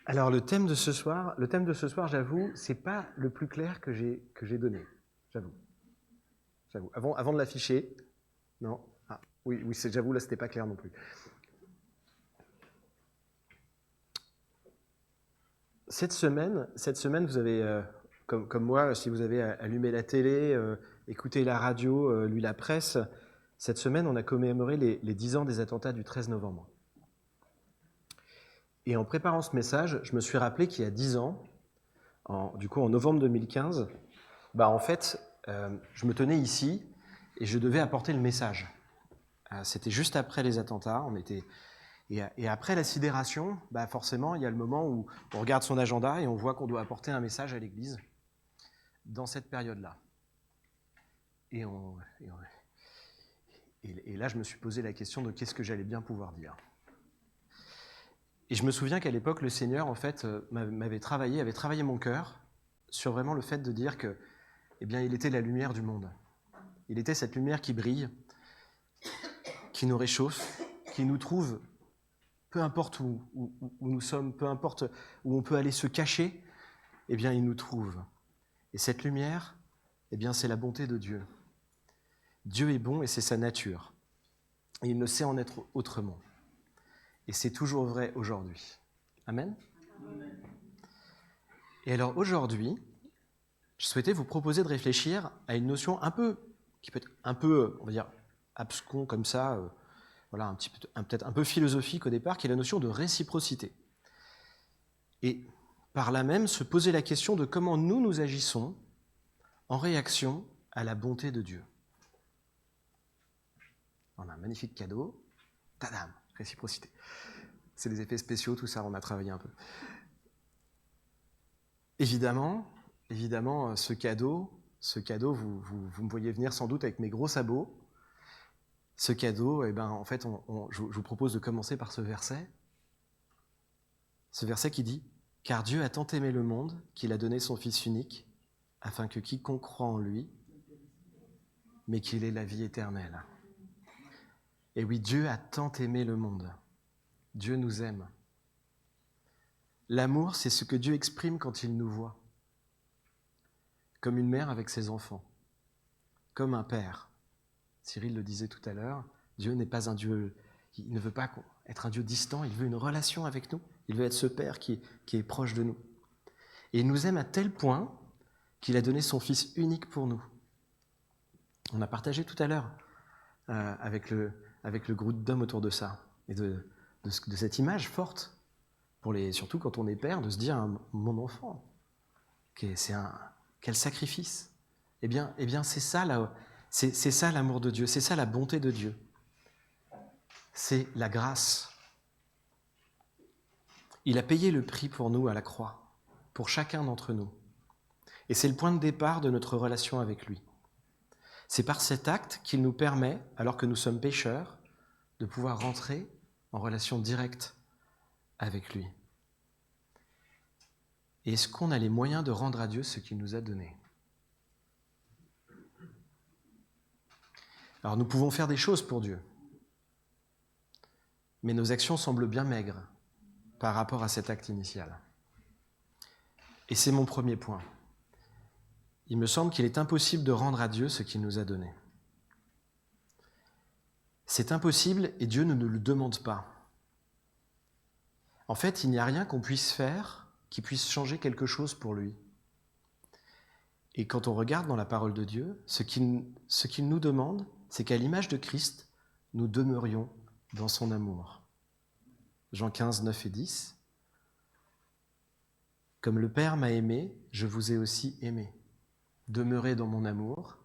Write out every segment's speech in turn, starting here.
Alors le thème de ce soir, j'avoue, c'est pas le plus clair que j'ai donné. J'avoue. Avant de l'afficher, non. Ah, oui, j'avoue, là c'était pas clair non plus. Cette semaine, vous avez, comme moi, si vous avez allumé la télé, écouté la radio, lu la presse, cette semaine, on a commémoré les 10 ans des attentats du 13 novembre. Et en préparant ce message, je me suis rappelé qu'il y a 10 ans, en novembre 2015, en fait, je me tenais ici et je devais apporter le message. C'était juste après les attentats, et après la sidération, forcément, il y a le moment où on regarde son agenda et on voit qu'on doit apporter un message à l'Église dans cette période-là. Et là, je me suis posé la question de qu'est-ce que j'allais bien pouvoir dire. Et je me souviens qu'à l'époque, le Seigneur, en fait, avait travaillé mon cœur sur vraiment le fait de dire que, il était la lumière du monde. Il était cette lumière qui brille, qui nous réchauffe, qui nous trouve, peu importe où nous sommes, peu importe où on peut aller se cacher, il nous trouve. Et cette lumière, c'est la bonté de Dieu. Dieu est bon et c'est sa nature. Et il ne sait en être autrement. Et c'est toujours vrai aujourd'hui. Amen. Amen. Et alors aujourd'hui, je souhaitais vous proposer de réfléchir à une notion qui peut être un peu, on va dire, abscon comme ça, peut-être un peu philosophique au départ, qui est la notion de réciprocité. Et par là même, se poser la question de comment nous agissons en réaction à la bonté de Dieu. On a un magnifique cadeau. Tadam, réciprocité. C'est des effets spéciaux, tout ça, on a travaillé un peu. Évidemment, ce cadeau, vous me voyez venir sans doute avec mes gros sabots. Ce cadeau, en fait, je vous propose de commencer par ce verset. Ce verset qui dit « Car Dieu a tant aimé le monde qu'il a donné son Fils unique, afin que quiconque croit en lui, mais qu'il ait la vie éternelle. » Et oui, Dieu a tant aimé le monde. Dieu nous aime. L'amour, c'est ce que Dieu exprime quand il nous voit. Comme une mère avec ses enfants. Comme un père. Cyril le disait tout à l'heure, Dieu n'est pas un Dieu, il ne veut pas être un Dieu distant, il veut une relation avec nous. Il veut être ce Père qui est proche de nous. Et il nous aime à tel point qu'il a donné son Fils unique pour nous. On a partagé tout à l'heure avec le groupe d'hommes autour de ça, et de cette image forte, surtout quand on est père, de se dire mon enfant, quel sacrifice. Eh bien c'est ça l'amour de Dieu, c'est ça la bonté de Dieu. C'est la grâce. Il a payé le prix pour nous à la croix, pour chacun d'entre nous. Et c'est le point de départ de notre relation avec lui. C'est par cet acte qu'il nous permet, alors que nous sommes pécheurs, de pouvoir rentrer en relation directe avec lui. Et est-ce qu'on a les moyens de rendre à Dieu ce qu'il nous a donné ? Alors nous pouvons faire des choses pour Dieu, mais nos actions semblent bien maigres par rapport à cet acte initial. Et c'est mon premier point. Il me semble qu'il est impossible de rendre à Dieu ce qu'il nous a donné. C'est impossible et Dieu ne nous le demande pas. En fait, il n'y a rien qu'on puisse faire qui puisse changer quelque chose pour lui. Et quand on regarde dans la parole de Dieu, ce qu'il nous demande, c'est qu'à l'image de Christ, nous demeurions dans son amour. Jean 15, 9 et 10. « Comme le Père m'a aimé, je vous ai aussi aimé. Demeurez dans mon amour.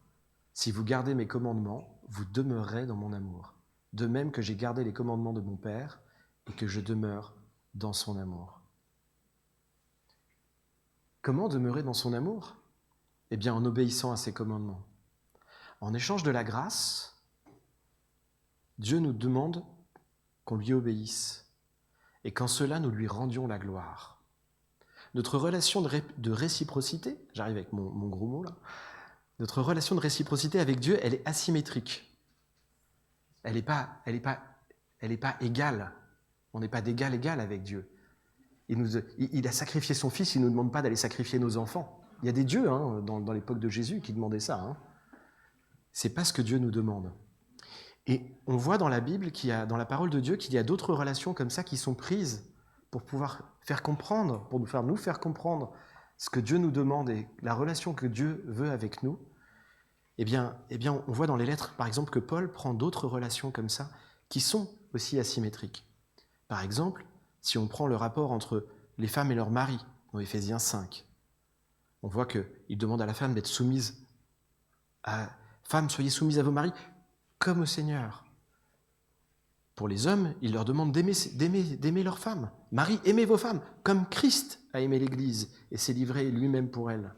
Si vous gardez mes commandements, vous demeurerez dans mon amour. De même que j'ai gardé les commandements de mon Père et que je demeure dans son amour. » Comment demeurer dans son amour ? Eh bien, en obéissant à ses commandements. En échange de la grâce, Dieu nous demande qu'on lui obéisse et qu'en cela, nous lui rendions la gloire. Notre relation de réciprocité, j'arrive avec mon gros mot là, notre relation de réciprocité avec Dieu, elle est asymétrique. Elle n'est pas égale. On n'est pas d'égal égal avec Dieu. il a sacrifié son fils, il ne nous demande pas d'aller sacrifier nos enfants. Il y a des dieux dans l'époque de Jésus qui demandaient ça. C'est pas ce que Dieu nous demande. Et on voit dans la Bible, dans la parole de Dieu, qu'il y a d'autres relations comme ça qui sont prises pour pouvoir faire comprendre, pour nous faire comprendre ce que Dieu nous demande et la relation que Dieu veut avec nous. Eh bien, on voit dans les lettres, par exemple, que Paul prend d'autres relations comme ça qui sont aussi asymétriques. Par exemple, si on prend le rapport entre les femmes et leurs maris, dans Éphésiens 5, on voit qu'il demande à la femme d'être soumise à... Femmes, soyez soumises à vos maris comme au Seigneur. Pour les hommes, il leur demande d'aimer leurs femmes. Marie, aimez vos femmes, comme Christ a aimé l'Église et s'est livré lui-même pour elle.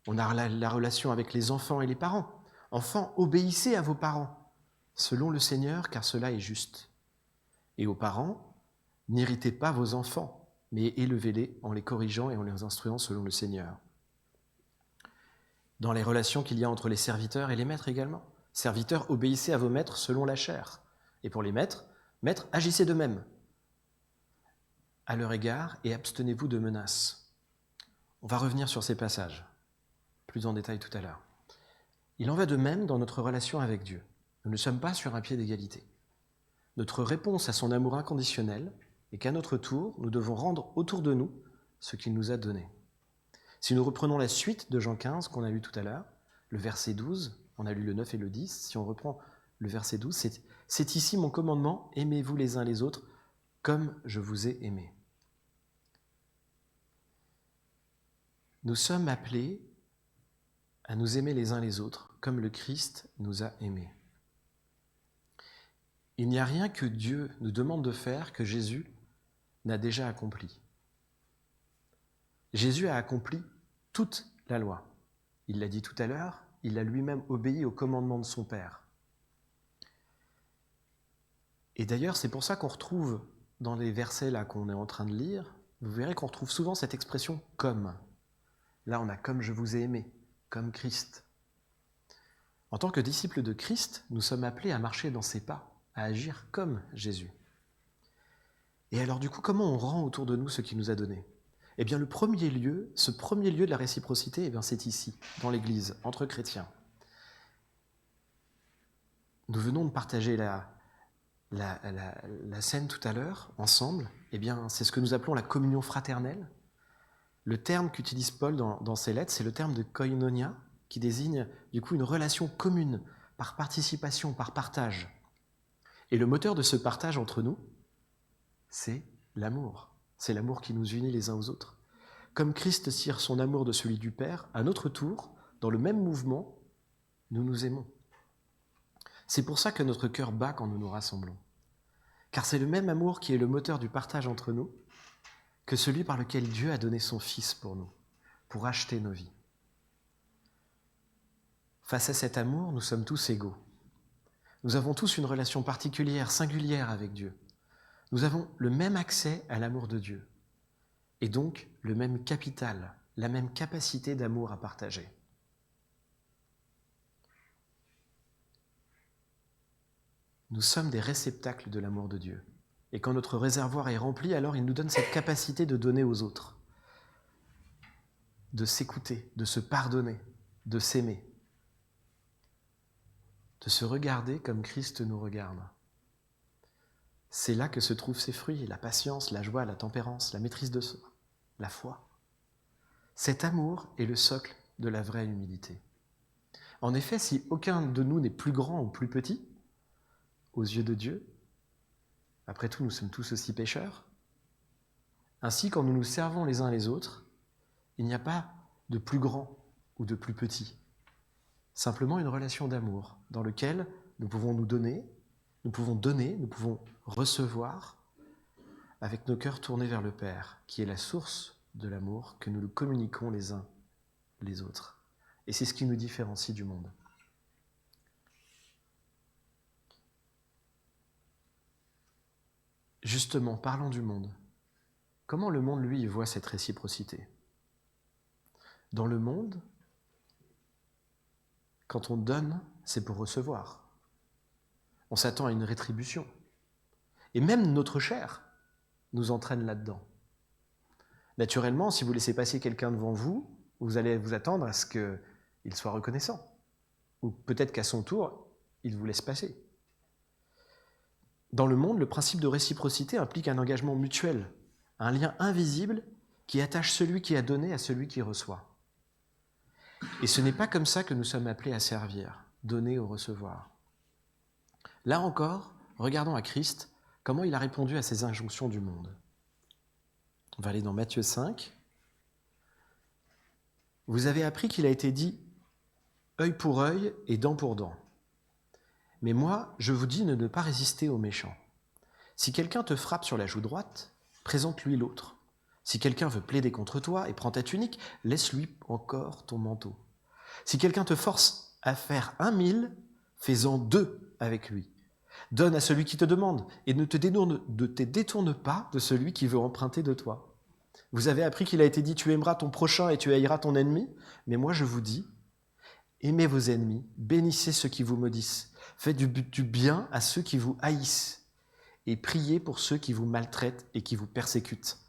On a la relation avec les enfants et les parents. Enfants, obéissez à vos parents, selon le Seigneur, car cela est juste. Et aux parents, n'irritez pas vos enfants, mais élevez-les en les corrigeant et en les instruisant selon le Seigneur. Dans les relations qu'il y a entre les serviteurs et les maîtres également. Serviteurs, obéissez à vos maîtres selon la chair. Et pour les maîtres, agissez de même à leur égard et abstenez-vous de menaces. On va revenir sur ces passages, plus en détail tout à l'heure. Il en va de même dans notre relation avec Dieu. Nous ne sommes pas sur un pied d'égalité. Notre réponse à son amour inconditionnel est qu'à notre tour, nous devons rendre autour de nous ce qu'il nous a donné. Si nous reprenons la suite de Jean 15 qu'on a lu tout à l'heure, le verset 12, on a lu le 9 et le 10, si on reprend le verset 12, c'est ici mon commandement, aimez-vous les uns les autres comme je vous ai aimés. Nous sommes appelés à nous aimer les uns les autres comme le Christ nous a aimés. Il n'y a rien que Dieu nous demande de faire que Jésus n'a déjà accompli. Jésus a accompli toute la loi. Il l'a dit tout à l'heure, il a lui-même obéi au commandement de son Père. Et d'ailleurs, c'est pour ça qu'on retrouve dans les versets là qu'on est en train de lire, vous verrez qu'on retrouve souvent cette expression « comme ». Là, on a « comme je vous ai aimé », comme Christ. En tant que disciples de Christ, nous sommes appelés à marcher dans ses pas, à agir comme Jésus. Et alors du coup, comment on rend autour de nous ce qu'il nous a donné ? Eh bien, ce premier lieu de la réciprocité, eh bien, c'est ici, dans l'Église, entre chrétiens. Nous venons de partager la scène tout à l'heure, ensemble. Eh bien, c'est ce que nous appelons la communion fraternelle. Le terme qu'utilise Paul dans ses lettres, c'est le terme de koinonia, qui désigne du coup une relation commune, par participation, par partage. Et le moteur de ce partage entre nous, c'est l'amour. C'est l'amour qui nous unit les uns aux autres. Comme Christ tire son amour de celui du Père, à notre tour, dans le même mouvement, nous nous aimons. C'est pour ça que notre cœur bat quand nous nous rassemblons. Car c'est le même amour qui est le moteur du partage entre nous que celui par lequel Dieu a donné son Fils pour nous, pour acheter nos vies. Face à cet amour, nous sommes tous égaux. Nous avons tous une relation particulière, singulière avec Dieu. Nous avons le même accès à l'amour de Dieu, et donc le même capital, la même capacité d'amour à partager. Nous sommes des réceptacles de l'amour de Dieu. Et quand notre réservoir est rempli, alors il nous donne cette capacité de donner aux autres, de s'écouter, de se pardonner, de s'aimer, de se regarder comme Christ nous regarde. C'est là que se trouvent ses fruits, la patience, la joie, la tempérance, la maîtrise de soi, la foi. Cet amour est le socle de la vraie humilité. En effet, si aucun de nous n'est plus grand ou plus petit, aux yeux de Dieu, après tout, nous sommes tous aussi pécheurs. Ainsi, quand nous nous servons les uns les autres, il n'y a pas de plus grand ou de plus petit. Simplement une relation d'amour dans laquelle nous pouvons nous donner, nous pouvons recevoir avec nos cœurs tournés vers le Père, qui est la source de l'amour que nous le communiquons les uns les autres. Et c'est ce qui nous différencie du monde. Justement, parlons du monde. Comment le monde, lui, voit cette réciprocité ? Dans le monde, quand on donne, c'est pour recevoir. On s'attend à une rétribution. Et même notre chair nous entraîne là-dedans. Naturellement, si vous laissez passer quelqu'un devant vous, vous allez vous attendre à ce qu'il soit reconnaissant. Ou peut-être qu'à son tour, il vous laisse passer. Dans le monde, le principe de réciprocité implique un engagement mutuel, un lien invisible qui attache celui qui a donné à celui qui reçoit. Et ce n'est pas comme ça que nous sommes appelés à servir, donner ou recevoir. Là encore, regardons à Christ, comment il a répondu à ces injonctions du monde. On va aller dans Matthieu 5. Vous avez appris qu'il a été dit « œil pour œil et dent pour dent ». Mais moi, je vous dis de ne pas résister aux méchants. Si quelqu'un te frappe sur la joue droite, présente-lui l'autre. Si quelqu'un veut plaider contre toi et prend ta tunique, laisse-lui encore ton manteau. Si quelqu'un te force à faire 1000, fais-en 2 avec lui. Donne à celui qui te demande et ne te détourne pas de celui qui veut emprunter de toi. Vous avez appris qu'il a été dit « Tu aimeras ton prochain et tu haïras ton ennemi ». Mais moi je vous dis « Aimez vos ennemis, bénissez ceux qui vous maudissent, faites du bien à ceux qui vous haïssent et priez pour ceux qui vous maltraitent et qui vous persécutent,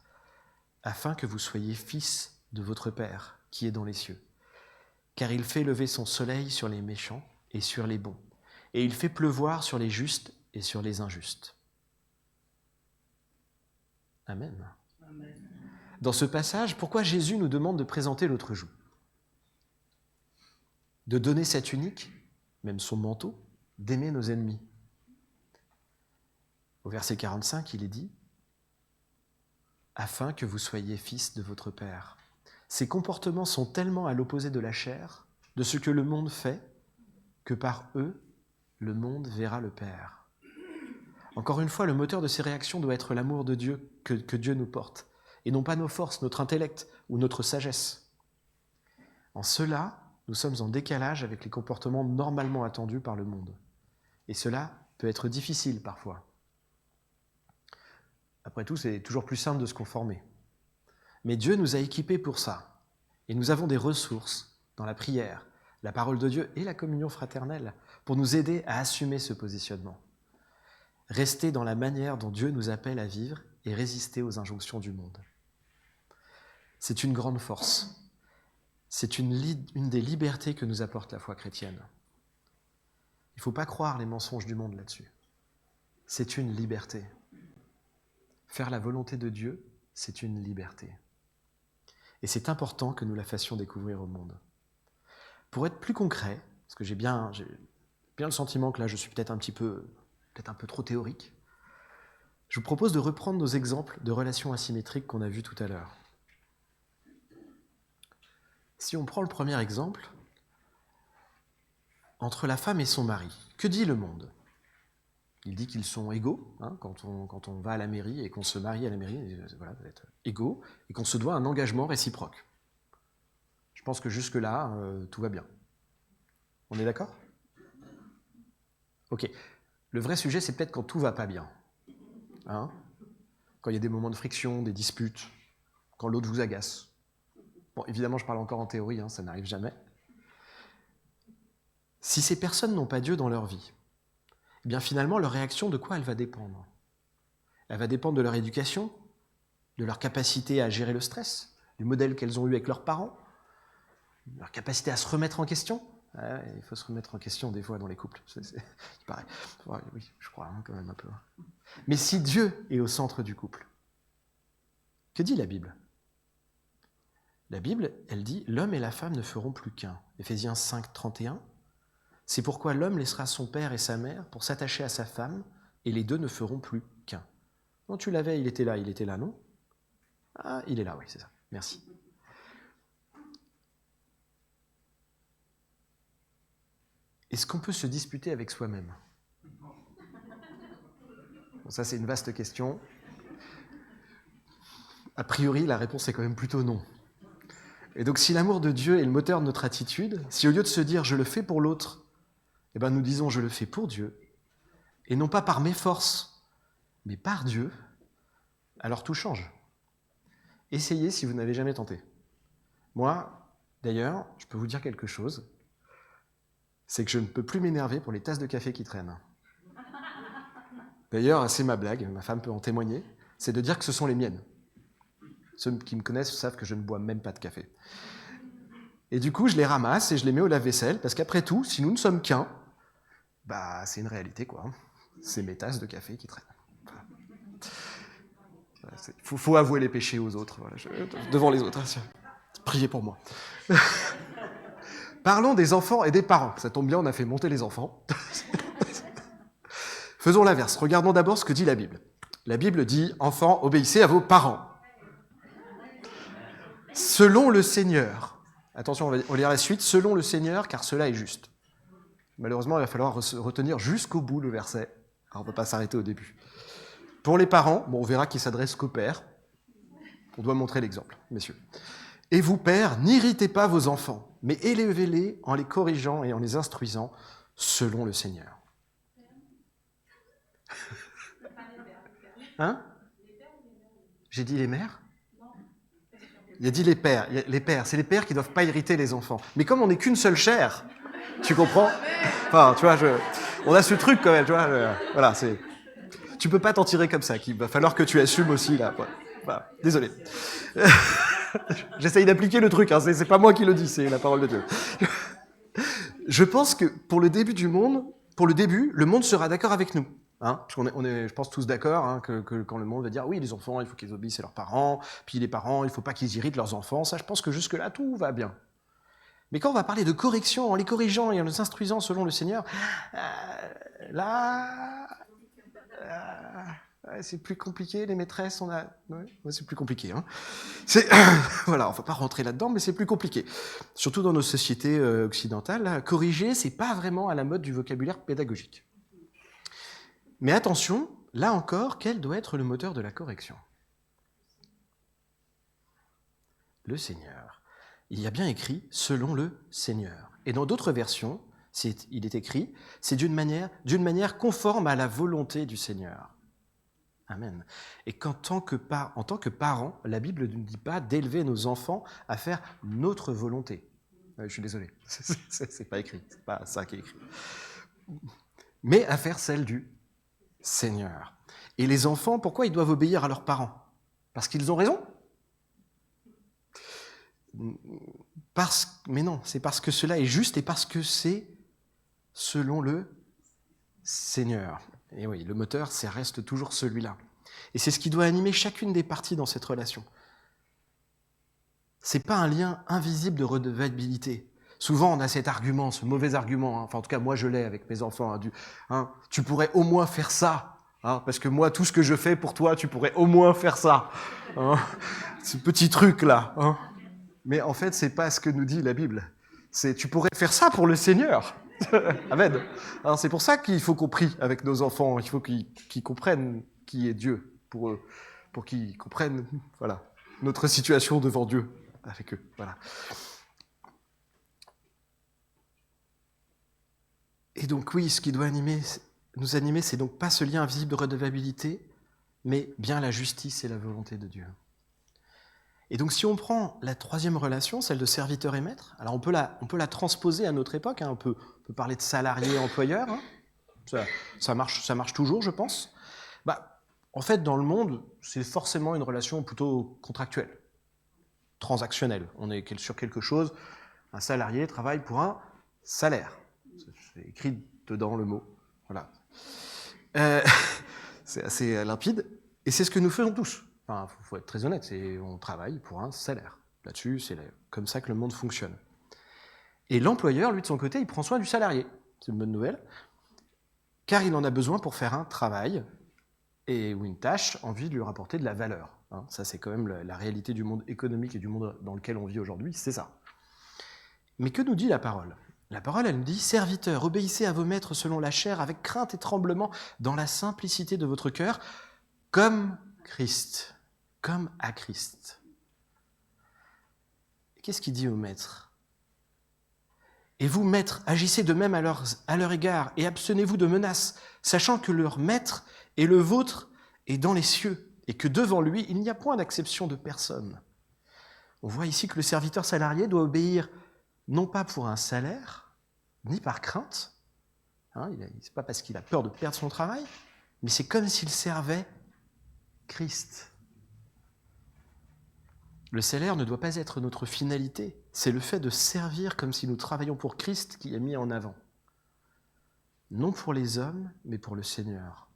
afin que vous soyez fils de votre Père qui est dans les cieux. Car il fait lever son soleil sur les méchants et sur les bons, et il fait pleuvoir sur les justes et sur les injustes. » Amen. Amen. Dans ce passage, pourquoi Jésus nous demande de présenter l'autre joue ? De donner sa tunique, même son manteau, d'aimer nos ennemis. Au verset 45, il est dit « Afin que vous soyez fils de votre Père ». Ces comportements sont tellement à l'opposé de la chair, de ce que le monde fait, que par eux, le monde verra le Père. Encore une fois, le moteur de ces réactions doit être l'amour de Dieu que Dieu nous porte, et non pas nos forces, notre intellect ou notre sagesse. En cela, nous sommes en décalage avec les comportements normalement attendus par le monde. Et cela peut être difficile parfois. Après tout, c'est toujours plus simple de se conformer. Mais Dieu nous a équipés pour ça. Et nous avons des ressources dans la prière, la parole de Dieu et la communion fraternelle pour nous aider à assumer ce positionnement. Rester dans la manière dont Dieu nous appelle à vivre et résister aux injonctions du monde. C'est une grande force. C'est une des libertés que nous apporte la foi chrétienne. Il ne faut pas croire les mensonges du monde là-dessus. C'est une liberté. Faire la volonté de Dieu, c'est une liberté. Et c'est important que nous la fassions découvrir au monde. Pour être plus concret, parce que j'ai bien le sentiment que là je suis peut-être un peu trop théorique, je vous propose de reprendre nos exemples de relations asymétriques qu'on a vus tout à l'heure. Si on prend le premier exemple, entre la femme et son mari, que dit le monde ? Il dit qu'ils sont égaux, hein, quand on va à la mairie et qu'on se marie à la mairie, voilà, vous êtes égaux, et qu'on se doit un engagement réciproque. Je pense que jusque-là, tout va bien. On est d'accord ? Ok. Le vrai sujet, c'est peut-être quand tout va pas bien. Hein ? Quand il y a des moments de friction, des disputes, quand l'autre vous agace. Bon, évidemment, je parle encore en théorie, hein, ça n'arrive jamais. Si ces personnes n'ont pas Dieu dans leur vie, eh bien finalement, leur réaction, de quoi elle va dépendre ? Elle va dépendre de leur éducation, de leur capacité à gérer le stress, du modèle qu'elles ont eu avec leurs parents, de leur capacité à se remettre en question. Il faut se remettre en question des fois dans les couples, il paraît. Ouais, oui, je crois, hein, quand même un peu. Mais si Dieu est au centre du couple, que dit la Bible ? La Bible, elle dit « L'homme et la femme ne feront plus qu'un ». Éphésiens 5, 31. C'est pourquoi l'homme laissera son père et sa mère pour s'attacher à sa femme, et les deux ne feront plus qu'un. Non, tu l'avais, il était là, non ? Ah, il est là, oui, c'est ça. Merci. Est-ce qu'on peut se disputer avec soi-même ? Bon, ça, c'est une vaste question. A priori, la réponse est quand même plutôt non. Et donc, si l'amour de Dieu est le moteur de notre attitude, si au lieu de se dire « je le fais pour l'autre », eh ben, nous disons « je le fais pour Dieu », et non pas par mes forces, mais par Dieu, alors tout change. Essayez si vous n'avez jamais tenté. Moi, d'ailleurs, je peux vous dire quelque chose, c'est que je ne peux plus m'énerver pour les tasses de café qui traînent. D'ailleurs, c'est ma blague, ma femme peut en témoigner, c'est de dire que ce sont les miennes. Ceux qui me connaissent savent que je ne bois même pas de café. Et du coup, je les ramasse et je les mets au lave-vaisselle, parce qu'après tout, si nous ne sommes qu'un, bah, c'est une réalité, quoi. C'est mes tasses de café qui traînent. Il faut avouer les péchés aux autres, voilà, devant les autres. Priez pour moi. Parlons des enfants et des parents. Ça tombe bien, on a fait monter les enfants. Faisons l'inverse. Regardons d'abord ce que dit la Bible. La Bible dit « Enfants, obéissez à vos parents. Selon le Seigneur. » Attention, on lire la suite. « Selon le Seigneur, car cela est juste. » Malheureusement, il va falloir retenir jusqu'au bout le verset. Alors, on ne peut pas s'arrêter au début. Pour les parents, bon, on verra qu'il s'adresse qu'aux pères. On doit montrer l'exemple, messieurs. « Et vous, pères, n'irritez pas vos enfants, mais élevez-les en les corrigeant et en les instruisant selon le Seigneur. » Hein? J'ai dit les mères? Il a dit les pères. Les pères, c'est les pères qui ne doivent pas irriter les enfants. Mais comme on n'est qu'une seule chair, tu comprends? Enfin, tu vois, on a ce truc quand même, tu vois. Voilà, c'est. Tu peux pas t'en tirer comme ça. Il va falloir que tu assumes aussi là. Voilà. Désolé. J'essaye d'appliquer le truc. Hein, c'est pas moi qui le dis, c'est la parole de Dieu. Je pense que pour le début, le monde sera d'accord avec nous. Hein, parce qu'on est, je pense, tous d'accord hein, que quand le monde va dire oui, les enfants, il faut qu'ils obéissent à leurs parents, puis les parents, il ne faut pas qu'ils irritent leurs enfants. Ça, je pense que jusque-là, tout va bien. Mais quand on va parler de correction, en les corrigeant et en les instruisant selon le Seigneur, c'est plus compliqué, les maîtresses, c'est plus compliqué. Hein. Voilà, on ne va pas rentrer là-dedans, mais c'est plus compliqué. Surtout dans nos sociétés occidentales, là, corriger, c'est pas vraiment à la mode du vocabulaire pédagogique. Mais attention, là encore, quel doit être le moteur de la correction? Le Seigneur. Il y a bien écrit « selon le Seigneur ». Et dans d'autres versions, il est écrit « c'est d'une manière conforme à la volonté du Seigneur ». Amen. Et qu'en tant que parents, la Bible ne dit pas d'élever nos enfants à faire notre volonté. Je suis désolé, c'est pas écrit, c'est pas ça qui est écrit. Mais à faire celle du Seigneur. Et les enfants, pourquoi ils doivent obéir à leurs parents? Parce qu'ils ont raison? Mais non, c'est parce que cela est juste et parce que c'est selon le Seigneur. Et oui, le moteur, ça reste toujours celui-là. Et c'est ce qui doit animer chacune des parties dans cette relation. C'est pas un lien invisible de redevabilité. Souvent, on a cet argument, ce mauvais argument, hein. Enfin, en tout cas, moi, je l'ai avec mes enfants. Tu pourrais au moins faire ça, hein, parce que moi, tout ce que je fais pour toi, tu pourrais au moins faire ça. Hein, ce petit truc-là. Hein. Mais en fait, c'est pas ce que nous dit la Bible. C'est tu pourrais faire ça pour le Seigneur. Amen. Alors, c'est pour ça qu'il faut qu'on prie avec nos enfants. Il faut qu'ils comprennent qui est Dieu, pour qu'ils comprennent voilà, notre situation devant Dieu avec eux. Voilà. Et donc oui, ce qui doit nous animer, c'est donc pas ce lien invisible de redevabilité, mais bien la justice et la volonté de Dieu. Et donc si on prend la troisième relation, celle de serviteur et maître, alors on peut la transposer à notre époque, hein, on peut parler de salarié-employeur, hein, ça marche toujours, je pense. En fait, dans le monde, c'est forcément une relation plutôt contractuelle, transactionnelle. On est sur quelque chose, un salarié travaille pour un salaire. C'est écrit dedans le mot. Voilà. C'est assez limpide. Et c'est ce que nous faisons tous. Enfin, faut être très honnête, on travaille pour un salaire. Là-dessus, c'est comme ça que le monde fonctionne. Et l'employeur, lui, de son côté, il prend soin du salarié. C'est une bonne nouvelle. Car il en a besoin pour faire un travail ou une tâche en vue de lui rapporter de la valeur. Hein, ça, c'est quand même la réalité du monde économique et du monde dans lequel on vit aujourd'hui, c'est ça. Mais que nous dit la parole? La parole, elle nous dit « Serviteurs, obéissez à vos maîtres selon la chair, avec crainte et tremblement, dans la simplicité de votre cœur, comme Christ, comme à Christ. » Qu'est-ce qu'il dit aux maîtres? « Et vous, maîtres, agissez de même à leur égard, et abstenez-vous de menaces, sachant que leur maître et le vôtre est dans les cieux, et que devant lui, il n'y a point d'acception de personne. » On voit ici que le serviteur salarié doit obéir non pas pour un salaire, ni par crainte, hein, c'est pas parce qu'il a peur de perdre son travail, mais c'est comme s'il servait Christ. Le salaire ne doit pas être notre finalité. C'est le fait de servir comme si nous travaillions pour Christ qui est mis en avant. Non pour les hommes, mais pour le Seigneur.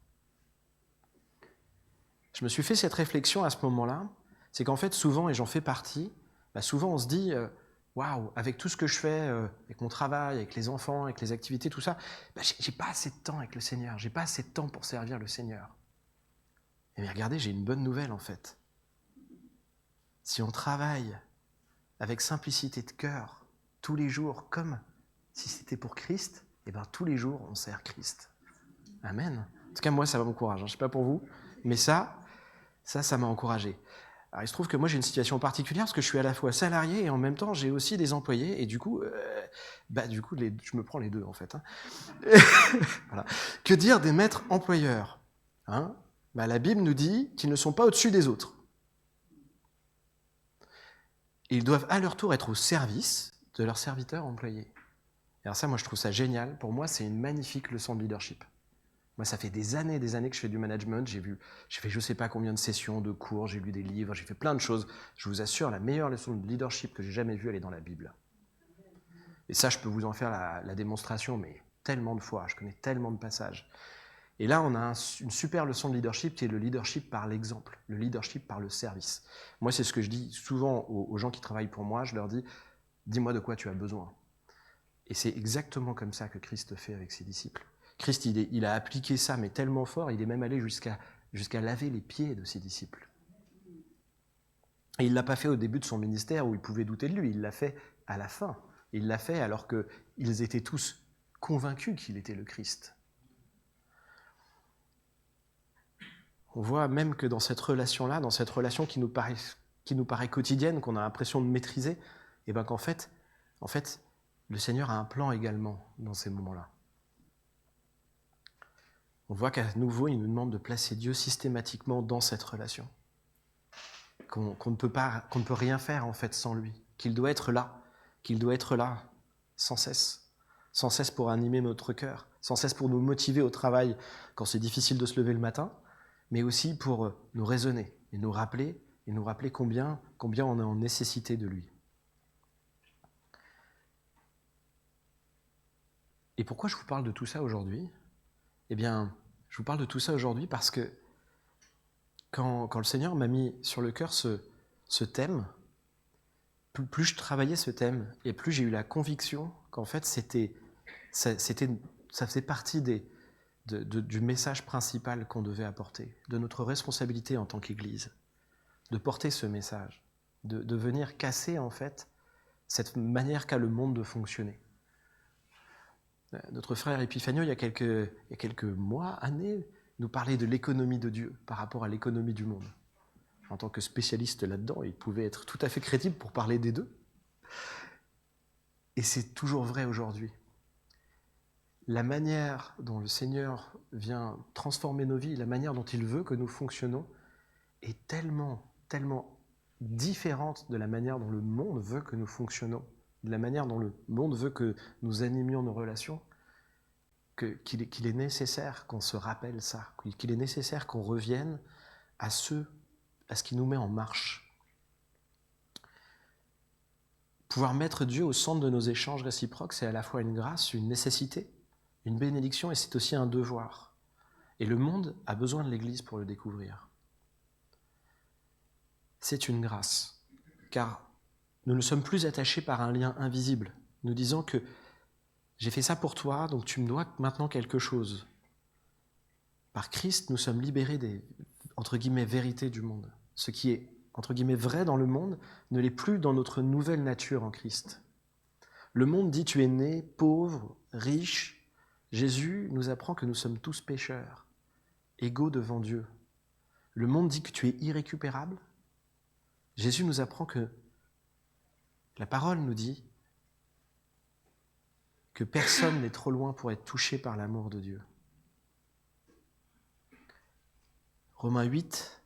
Je me suis fait cette réflexion à ce moment-là, c'est qu'en fait, souvent, et j'en fais partie, souvent on se dit, waouh, avec tout ce que je fais, avec mon travail, avec les enfants, avec les activités, tout ça, j'ai pas assez de temps avec le Seigneur, j'ai pas assez de temps pour servir le Seigneur. Mais regardez, j'ai une bonne nouvelle en fait. Si on travaille avec simplicité de cœur, tous les jours, comme si c'était pour Christ, tous les jours, on sert Christ. Amen. En tout cas, moi, ça m'encourage. Je ne sais pas pour vous, mais ça m'a encouragé. Alors, il se trouve que moi, j'ai une situation particulière parce que je suis à la fois salarié et en même temps, j'ai aussi des employés. Et du coup, je me prends les deux, en fait. Voilà. Que dire des maîtres employeurs, la Bible nous dit qu'ils ne sont pas au-dessus des autres. Et ils doivent à leur tour être au service de leurs serviteurs employés. Et alors ça, moi, je trouve ça génial. Pour moi, c'est une magnifique leçon de leadership. Moi, ça fait des années que je fais du management. J'ai fait je ne sais pas combien de sessions, de cours, j'ai lu des livres, j'ai fait plein de choses. Je vous assure, la meilleure leçon de leadership que j'ai jamais vue, elle est dans la Bible. Et ça, je peux vous en faire la démonstration, mais tellement de fois, je connais tellement de passages. Et là, on a une super leçon de leadership qui est le leadership par l'exemple, le leadership par le service. Moi, c'est ce que je dis souvent aux gens qui travaillent pour moi. Je leur dis, dis-moi de quoi tu as besoin. Et c'est exactement comme ça que Christ fait avec ses disciples. Christ, il a appliqué ça, mais tellement fort, il est même allé jusqu'à laver les pieds de ses disciples. Et il ne l'a pas fait au début de son ministère où ils pouvaient douter de lui, il l'a fait à la fin. Il l'a fait alors qu'ils étaient tous convaincus qu'il était le Christ. On voit même que dans cette relation-là, dans cette relation qui nous paraît quotidienne, qu'on a l'impression de maîtriser, qu'en fait, le Seigneur a un plan également dans ces moments-là. On voit qu'à nouveau, il nous demande de placer Dieu systématiquement dans cette relation. Qu'on ne peut rien faire en fait sans lui, qu'il doit être là sans cesse pour animer notre cœur, sans cesse pour nous motiver au travail quand c'est difficile de se lever le matin, mais aussi pour nous raisonner et nous rappeler combien on est en nécessité de lui. Et pourquoi je vous parle de tout ça aujourd'hui ? Je vous parle de tout ça aujourd'hui parce que quand le Seigneur m'a mis sur le cœur ce thème, plus je travaillais ce thème, et plus j'ai eu la conviction qu'en fait, ça faisait partie du message principal qu'on devait apporter, de notre responsabilité en tant qu'Église, de porter ce message, de venir casser en fait cette manière qu'a le monde de fonctionner. Notre frère Epiphanio, il y a quelques mois, années, nous parlait de l'économie de Dieu par rapport à l'économie du monde. En tant que spécialiste là-dedans, il pouvait être tout à fait crédible pour parler des deux. Et c'est toujours vrai aujourd'hui. La manière dont le Seigneur vient transformer nos vies, la manière dont il veut que nous fonctionnons, est tellement, tellement différente de la manière dont le monde veut que nous fonctionnons, de la manière dont le monde veut que nous animions nos relations, qu'il est nécessaire qu'on se rappelle ça, qu'il est nécessaire qu'on revienne à ce qui nous met en marche. Pouvoir mettre Dieu au centre de nos échanges réciproques, c'est à la fois une grâce, une nécessité, une bénédiction, et c'est aussi un devoir. Et le monde a besoin de l'Église pour le découvrir. C'est une grâce, car nous ne sommes plus attachés par un lien invisible, nous disant que j'ai fait ça pour toi, donc tu me dois maintenant quelque chose. Par Christ, nous sommes libérés des, entre guillemets, vérités du monde. Ce qui est, entre guillemets, vrai dans le monde ne l'est plus dans notre nouvelle nature en Christ. Le monde dit tu es né pauvre, riche. Jésus nous apprend que nous sommes tous pécheurs, égaux devant Dieu. Le monde dit que tu es irrécupérable. Jésus nous apprend que la parole nous dit que personne n'est trop loin pour être touché par l'amour de Dieu. Romains 8,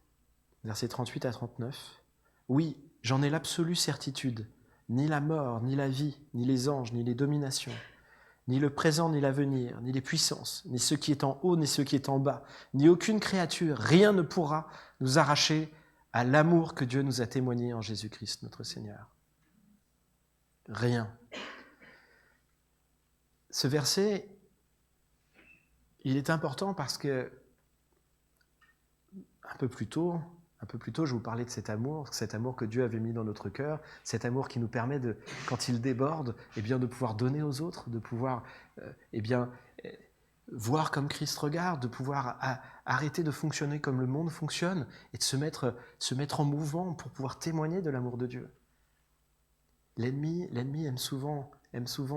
versets 38 à 39. Oui, j'en ai l'absolue certitude. Ni la mort, ni la vie, ni les anges, ni les dominations, ni le présent, ni l'avenir, ni les puissances, ni ce qui est en haut, ni ce qui est en bas, ni aucune créature, rien ne pourra nous arracher à l'amour que Dieu nous a témoigné en Jésus-Christ, notre Seigneur. Rien. Ce verset, il est important parce que un peu plus tôt, je vous parlais de cet amour que Dieu avait mis dans notre cœur, cet amour qui nous permet de, quand il déborde, eh bien, de pouvoir donner aux autres, de pouvoir voir comme Christ regarde, de pouvoir arrêter de fonctionner comme le monde fonctionne et de se mettre en mouvement pour pouvoir témoigner de l'amour de Dieu. L'ennemi aime souvent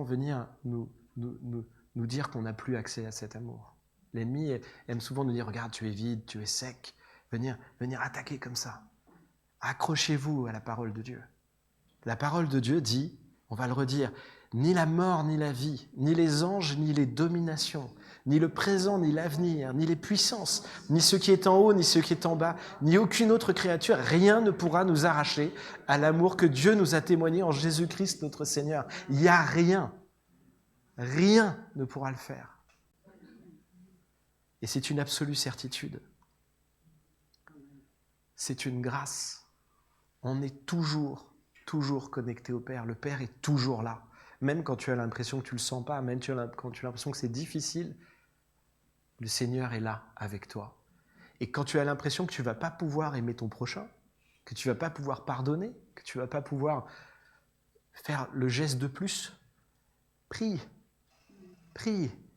venir nous dire qu'on n'a plus accès à cet amour. L'ennemi aime souvent nous dire « Regarde, tu es vide, tu es sec », venir attaquer comme ça. Accrochez-vous à la parole de Dieu. La parole de Dieu dit, on va le redire, ni la mort, ni la vie, ni les anges, ni les dominations, ni le présent, ni l'avenir, ni les puissances, ni ce qui est en haut, ni ce qui est en bas, ni aucune autre créature, rien ne pourra nous arracher à l'amour que Dieu nous a témoigné en Jésus-Christ notre Seigneur. Il n'y a rien ne pourra le faire. Et c'est une absolue certitude. C'est une grâce. On est toujours connecté au Père. Le Père est toujours là. Même quand tu as l'impression que tu ne le sens pas, même quand tu as l'impression que c'est difficile, le Seigneur est là avec toi. Et quand tu as l'impression que tu ne vas pas pouvoir aimer ton prochain, que tu ne vas pas pouvoir pardonner, que tu ne vas pas pouvoir faire le geste de plus, prie.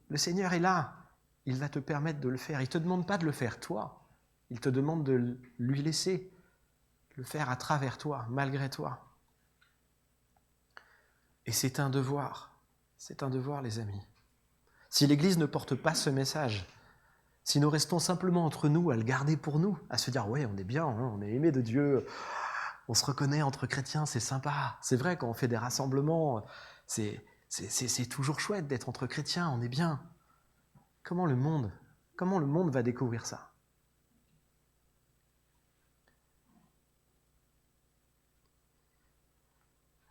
Le Seigneur est là. Il va te permettre de le faire. Il ne te demande pas de le faire toi. Il te demande de lui laisser le faire à travers toi, malgré toi. Et c'est un devoir, les amis. Si l'Église ne porte pas ce message, si nous restons simplement entre nous à le garder pour nous, à se dire « ouais, on est bien, hein, on est aimé de Dieu, on se reconnaît entre chrétiens, c'est sympa. » C'est vrai, quand on fait des rassemblements, c'est toujours chouette d'être entre chrétiens, on est bien. Comment le monde va découvrir ça ?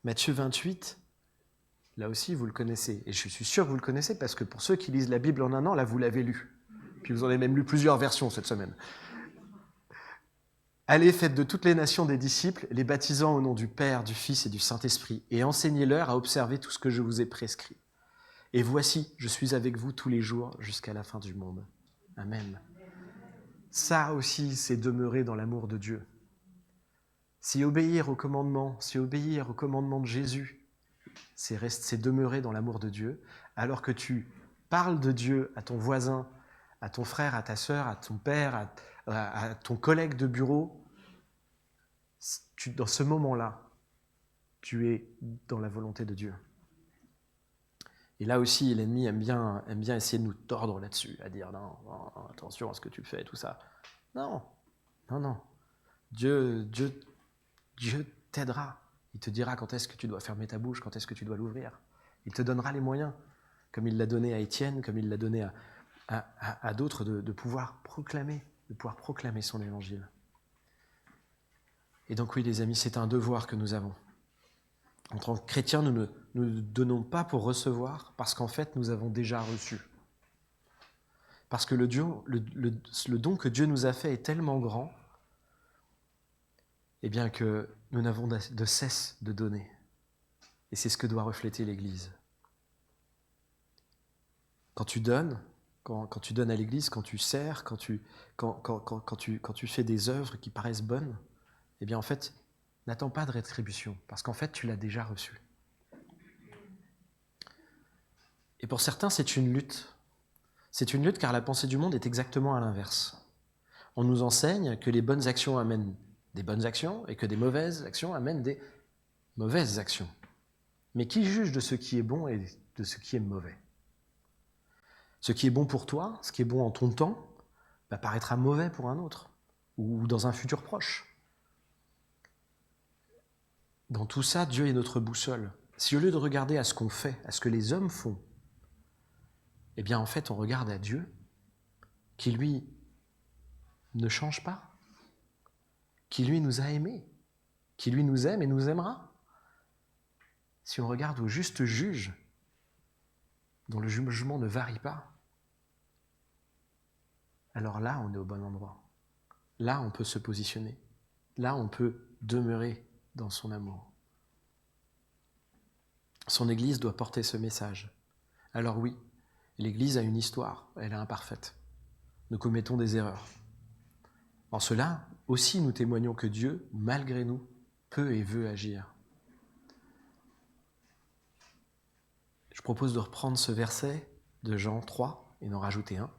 Matthieu 28, là aussi, vous le connaissez. Et je suis sûr que vous le connaissez parce que pour ceux qui lisent la Bible en un an, là, vous l'avez lu. Puis vous en avez même lu plusieurs versions cette semaine. Allez, faites de toutes les nations des disciples, les baptisant au nom du Père, du Fils et du Saint-Esprit, et enseignez-leur à observer tout ce que je vous ai prescrit. Et voici, je suis avec vous tous les jours jusqu'à la fin du monde. Amen. Ça aussi, c'est demeurer dans l'amour de Dieu. Si obéir au commandement de Jésus, c'est demeurer dans l'amour de Dieu, alors que tu parles de Dieu à ton voisin, à ton frère, à ta sœur, à ton père, à ton collègue de bureau, dans ce moment-là, tu es dans la volonté de Dieu. Et là aussi, l'ennemi aime bien essayer de nous tordre là-dessus, à dire non, attention à ce que tu fais, tout ça. Non. Dieu t'aidera. Il te dira quand est-ce que tu dois fermer ta bouche, quand est-ce que tu dois l'ouvrir. Il te donnera les moyens, comme il l'a donné à Étienne, comme il l'a donné à d'autres, de pouvoir proclamer son évangile. Et donc oui, les amis, c'est un devoir que nous avons. En tant que chrétiens, nous ne donnons pas pour recevoir, parce qu'en fait, nous avons déjà reçu. Parce que le don que Dieu nous a fait est tellement grand, eh bien que nous n'avons de cesse de donner. Et c'est ce que doit refléter l'Église. Quand tu donnes, quand tu donnes à l'Église, quand tu sers, quand tu fais des œuvres qui paraissent bonnes, eh bien en fait, n'attends pas de rétribution, parce qu'en fait, tu l'as déjà reçu. Et pour certains, c'est une lutte. C'est une lutte car la pensée du monde est exactement à l'inverse. On nous enseigne que les bonnes actions amènent des bonnes actions et que des mauvaises actions amènent des mauvaises actions. Mais qui juge de ce qui est bon et de ce qui est mauvais ? Ce qui est bon pour toi, ce qui est bon en ton temps, paraîtra mauvais pour un autre, ou dans un futur proche. Dans tout ça, Dieu est notre boussole. Si au lieu de regarder à ce qu'on fait, à ce que les hommes font, eh bien en fait on regarde à Dieu, qui lui ne change pas, qui lui nous a aimés, qui lui nous aime et nous aimera. Si on regarde au juste juge, dont le jugement ne varie pas, alors là, on est au bon endroit. Là, on peut se positionner. là, on peut demeurer dans son amour. Son Église doit porter ce message. Alors oui, l'Église a une histoire, elle est imparfaite. Nous commettons des erreurs. En cela, aussi nous témoignons que Dieu, malgré nous, peut et veut agir. Je propose de reprendre ce verset de Jean 3 et d'en rajouter un.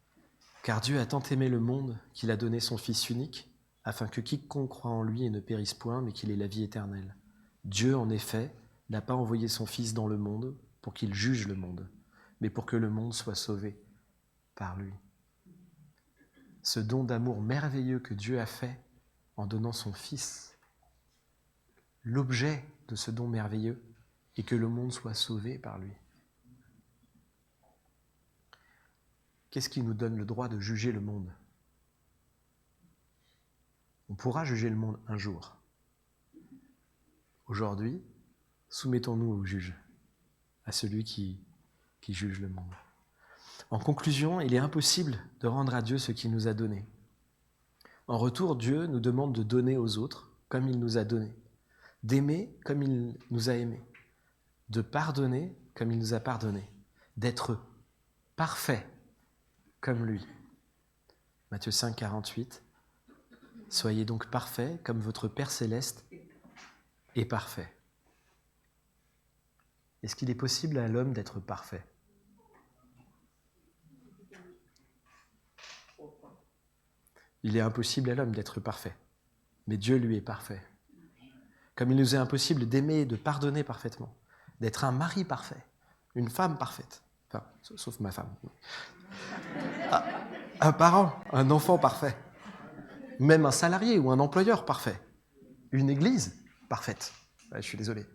« Car Dieu a tant aimé le monde qu'il a donné son Fils unique, afin que quiconque croit en lui ne périsse point, mais qu'il ait la vie éternelle. Dieu, en effet, n'a pas envoyé son Fils dans le monde pour qu'il juge le monde, mais pour que le monde soit sauvé par lui. » Ce don d'amour merveilleux que Dieu a fait en donnant son Fils, l'objet de ce don merveilleux est que le monde soit sauvé par lui. Qu'est-ce qui nous donne le droit de juger le monde ? On pourra juger le monde un jour. Aujourd'hui, soumettons-nous au juge, à celui qui juge le monde. En conclusion, il est impossible de rendre à Dieu ce qu'il nous a donné. En retour, Dieu nous demande de donner aux autres comme il nous a donné, d'aimer comme il nous a aimés, de pardonner comme il nous a pardonné, d'être parfait comme lui. Matthieu 5, 48. Soyez donc parfaits comme votre Père céleste est parfait. Est-ce qu'il est possible à l'homme d'être parfait ? Il est impossible à l'homme d'être parfait, mais Dieu lui est parfait. Comme il nous est impossible d'aimer et de pardonner parfaitement, d'être un mari parfait, une femme parfaite, enfin, sauf ma femme, un parent, un enfant parfait, même un salarié ou un employeur parfait, une église parfaite. Je suis désolé.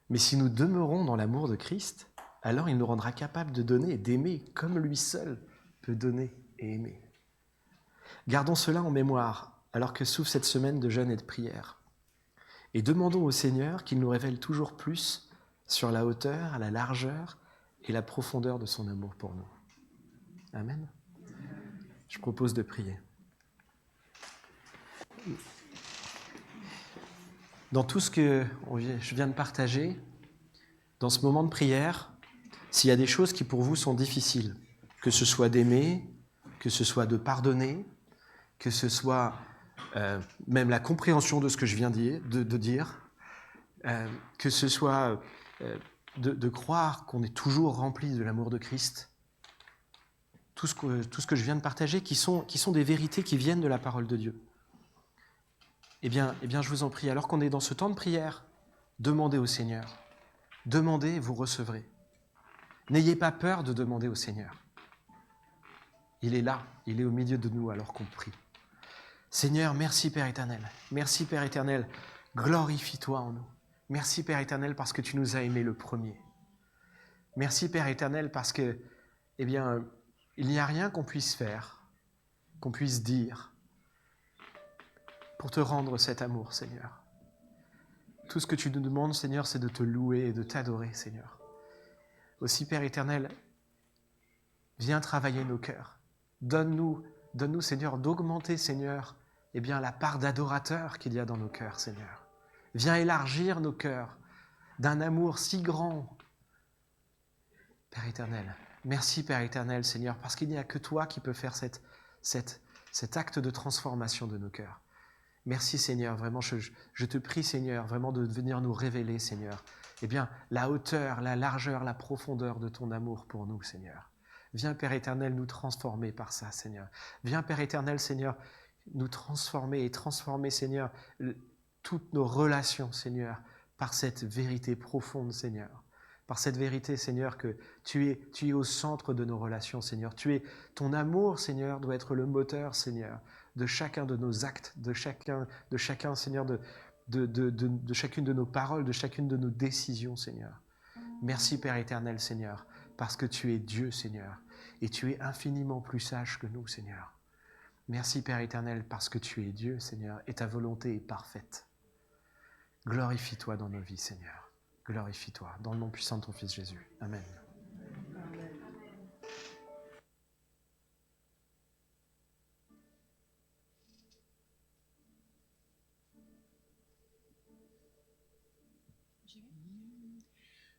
Mais si nous demeurons dans l'amour de Christ, alors il nous rendra capables de donner et d'aimer comme lui seul peut donner et aimer. Gardons cela en mémoire alors que s'ouvre cette semaine de jeûne et de prière. Et demandons au Seigneur qu'il nous révèle toujours plus sur la hauteur, la largeur et la profondeur de son amour pour nous. Amen. Je propose de prier. Dans tout ce que je viens de partager, dans ce moment de prière, s'il y a des choses qui pour vous sont difficiles, que ce soit d'aimer, que ce soit de pardonner, que ce soit même la compréhension de ce que je viens de dire, que ce soit de croire qu'on est toujours rempli de l'amour de Christ, tout ce que je viens de partager, qui sont des vérités qui viennent de la parole de Dieu. Eh bien, je vous en prie, alors qu'on est dans ce temps de prière, demandez au Seigneur. Demandez, vous recevrez. N'ayez pas peur de demander au Seigneur. Il est là, il est au milieu de nous alors qu'on prie. Seigneur, merci Père éternel. Merci Père éternel, glorifie-toi en nous. Merci Père éternel parce que tu nous as aimés le premier. Merci Père éternel parce que, il n'y a rien qu'on puisse faire, qu'on puisse dire pour te rendre cet amour, Seigneur. Tout ce que tu nous demandes, Seigneur, c'est de te louer et de t'adorer, Seigneur. Aussi, Père éternel, viens travailler nos cœurs. Donne-nous, Seigneur, d'augmenter, Seigneur, la part d'adorateurs qu'il y a dans nos cœurs, Seigneur. Viens élargir nos cœurs d'un amour si grand. Père éternel, merci, Père éternel, Seigneur, parce qu'il n'y a que toi qui peux faire cet acte de transformation de nos cœurs. Merci Seigneur, vraiment, je te prie Seigneur, vraiment de venir nous révéler Seigneur, la hauteur, la largeur, la profondeur de ton amour pour nous Seigneur. Viens Père éternel nous transformer par ça Seigneur. Viens Père éternel Seigneur, nous transformer et transformer Seigneur toutes nos relations Seigneur par cette vérité profonde Seigneur. Par cette vérité Seigneur que tu es au centre de nos relations Seigneur. Ton amour Seigneur doit être le moteur Seigneur de chacun de nos actes, de chacun Seigneur, de chacune de nos paroles, de chacune de nos décisions, Seigneur. Merci, Père éternel, Seigneur, parce que tu es Dieu, Seigneur, et tu es infiniment plus sage que nous, Seigneur. Merci, Père éternel, parce que tu es Dieu, Seigneur, et ta volonté est parfaite. Glorifie-toi dans nos vies, Seigneur. Glorifie-toi, dans le nom puissant de ton Fils Jésus. Amen.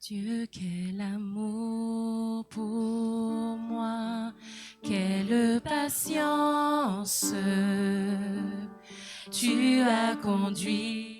Dieu, quel amour pour moi, quelle patience tu as conduit